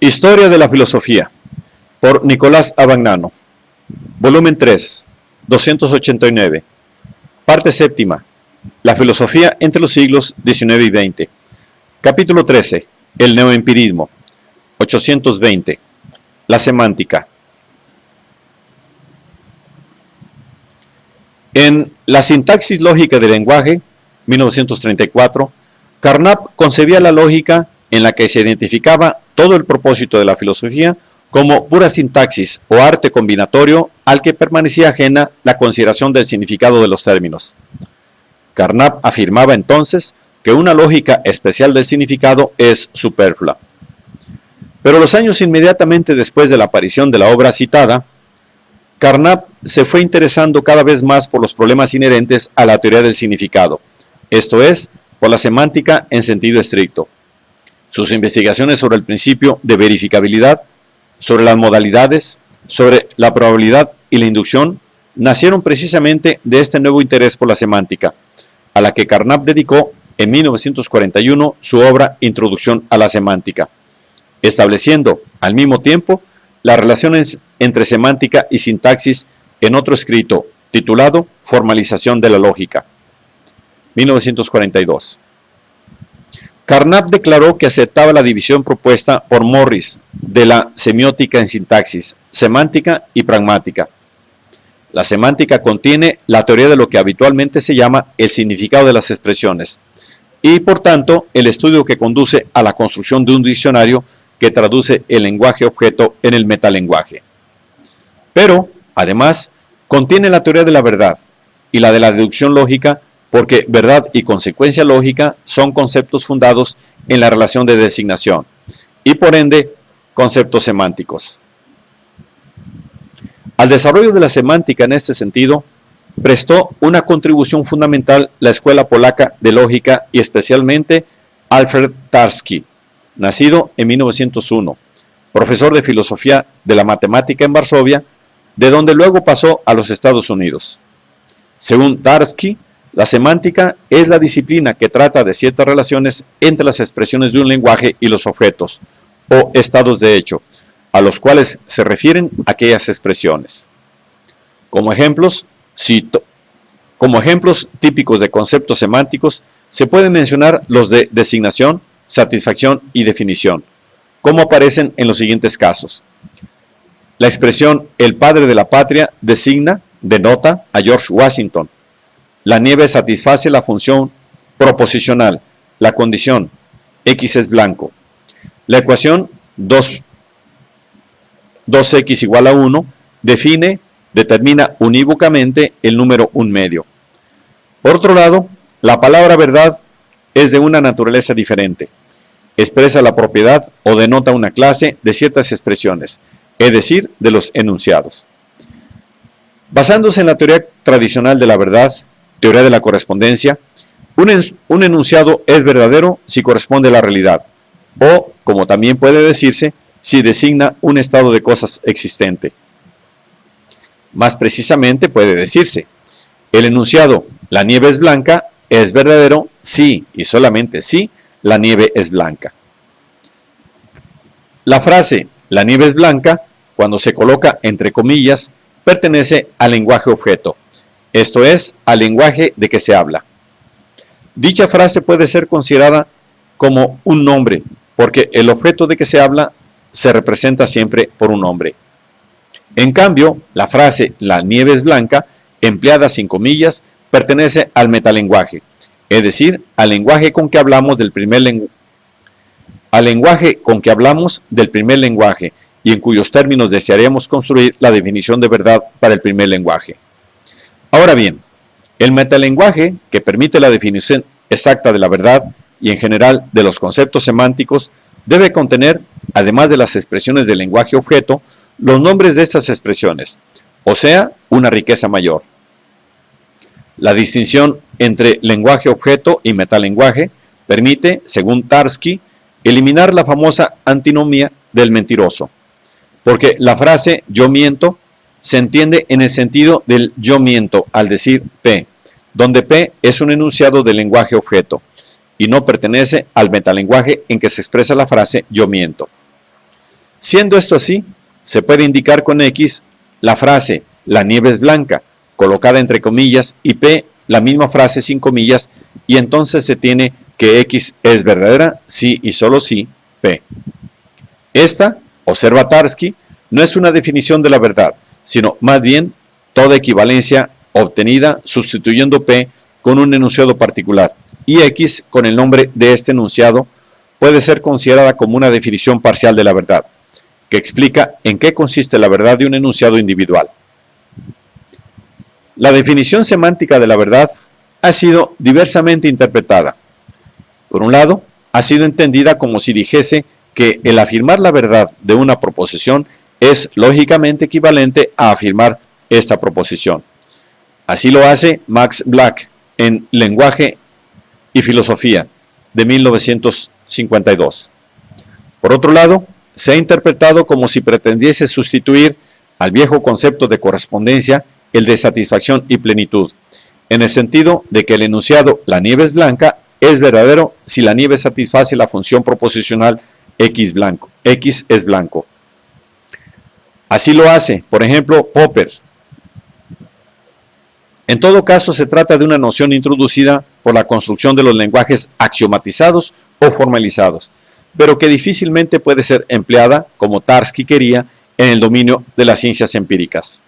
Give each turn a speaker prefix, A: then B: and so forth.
A: Historia de la filosofía, por Nicolás Abagnano, volumen 3, 289, parte séptima, la filosofía entre los siglos XIX y XX, capítulo 13, el neoempirismo, 820, la semántica. En La sintaxis lógica del lenguaje, 1934, Carnap concebía la lógica en la que se identificaba todo el propósito de la filosofía como pura sintaxis o arte combinatorio al que permanecía ajena la consideración del significado de los términos. Carnap afirmaba entonces que una lógica especial del significado es superflua. Pero los años inmediatamente después de la aparición de la obra citada, Carnap se fue interesando cada vez más por los problemas inherentes a la teoría del significado, esto es, por la semántica en sentido estricto. Sus investigaciones sobre el principio de verificabilidad, sobre las modalidades, sobre la probabilidad y la inducción, nacieron precisamente de este nuevo interés por la semántica, a la que Carnap dedicó en 1941 su obra Introducción a la semántica, estableciendo al mismo tiempo las relaciones entre semántica y sintaxis en otro escrito titulado Formalización de la lógica, 1942. Carnap declaró que aceptaba la división propuesta por Morris de la semiótica en sintaxis, semántica y pragmática. La semántica contiene la teoría de lo que habitualmente se llama el significado de las expresiones y, por tanto, el estudio que conduce a la construcción de un diccionario que traduce el lenguaje objeto en el metalenguaje. Pero, además, contiene la teoría de la verdad y la de la deducción lógica, porque verdad y consecuencia lógica son conceptos fundados en la relación de designación y, por ende, conceptos semánticos. Al desarrollo de la semántica en este sentido, prestó una contribución fundamental la escuela polaca de lógica y especialmente Alfred Tarski, nacido en 1901, profesor de filosofía de la matemática en Varsovia, de donde luego pasó a los Estados Unidos. Según Tarski, la semántica es la disciplina que trata de ciertas relaciones entre las expresiones de un lenguaje y los objetos, o estados de hecho, a los cuales se refieren aquellas expresiones. Como ejemplos típicos de conceptos semánticos, se pueden mencionar los de designación, satisfacción y definición, como aparecen en los siguientes casos. La expresión "el padre de la patria" denota a George Washington. La nieve satisface la función proposicional, la condición x es blanco. La ecuación 2x igual a 1 determina unívocamente el número 1/2. Por otro lado, la palabra verdad es de una naturaleza diferente. Expresa la propiedad o denota una clase de ciertas expresiones, es decir, de los enunciados. Basándose en la teoría tradicional de la verdad, teoría de la correspondencia, un enunciado es verdadero si corresponde a la realidad, o, como también puede decirse, si designa un estado de cosas existente. Más precisamente puede decirse, el enunciado "la nieve es blanca" es verdadero si y solamente si la nieve es blanca. La frase "la nieve es blanca", cuando se coloca entre comillas, pertenece al lenguaje objeto, esto es, al lenguaje de que se habla. Dicha frase puede ser considerada como un nombre, porque el objeto de que se habla se representa siempre por un nombre. En cambio, la frase "la nieve es blanca", empleada sin comillas, pertenece al metalenguaje, es decir, al lenguaje con que hablamos del primer lenguaje y en cuyos términos desearíamos construir la definición de verdad para el primer lenguaje. Ahora bien, el metalenguaje, que permite la definición exacta de la verdad y en general de los conceptos semánticos, debe contener, además de las expresiones del lenguaje objeto, los nombres de estas expresiones, o sea, una riqueza mayor. La distinción entre lenguaje objeto y metalenguaje permite, según Tarski, eliminar la famosa antinomía del mentiroso, porque la frase "yo miento" se entiende en el sentido del "yo miento" al decir P, donde P es un enunciado del lenguaje objeto y no pertenece al metalenguaje en que se expresa la frase "yo miento". Siendo esto así, se puede indicar con X la frase la nieve es blanca, colocada entre comillas, y P la misma frase sin comillas, y entonces se tiene que X es verdadera si y solo si P. Esta, observa Tarski, no es una definición de la verdad, sino más bien toda equivalencia obtenida sustituyendo P con un enunciado particular, y X con el nombre de este enunciado puede ser considerada como una definición parcial de la verdad, que explica en qué consiste la verdad de un enunciado individual. La definición semántica de la verdad ha sido diversamente interpretada. Por un lado, ha sido entendida como si dijese que el afirmar la verdad de una proposición es lógicamente equivalente a afirmar esta proposición. Así lo hace Max Black en Lenguaje y Filosofía de 1952. Por otro lado, se ha interpretado como si pretendiese sustituir al viejo concepto de correspondencia el de satisfacción y plenitud, en el sentido de que el enunciado la nieve es blanca es verdadero si la nieve satisface la función proposicional X es blanco. Así lo hace, por ejemplo, Popper. En todo caso, se trata de una noción introducida por la construcción de los lenguajes axiomatizados o formalizados, pero que difícilmente puede ser empleada, como Tarski quería, en el dominio de las ciencias empíricas.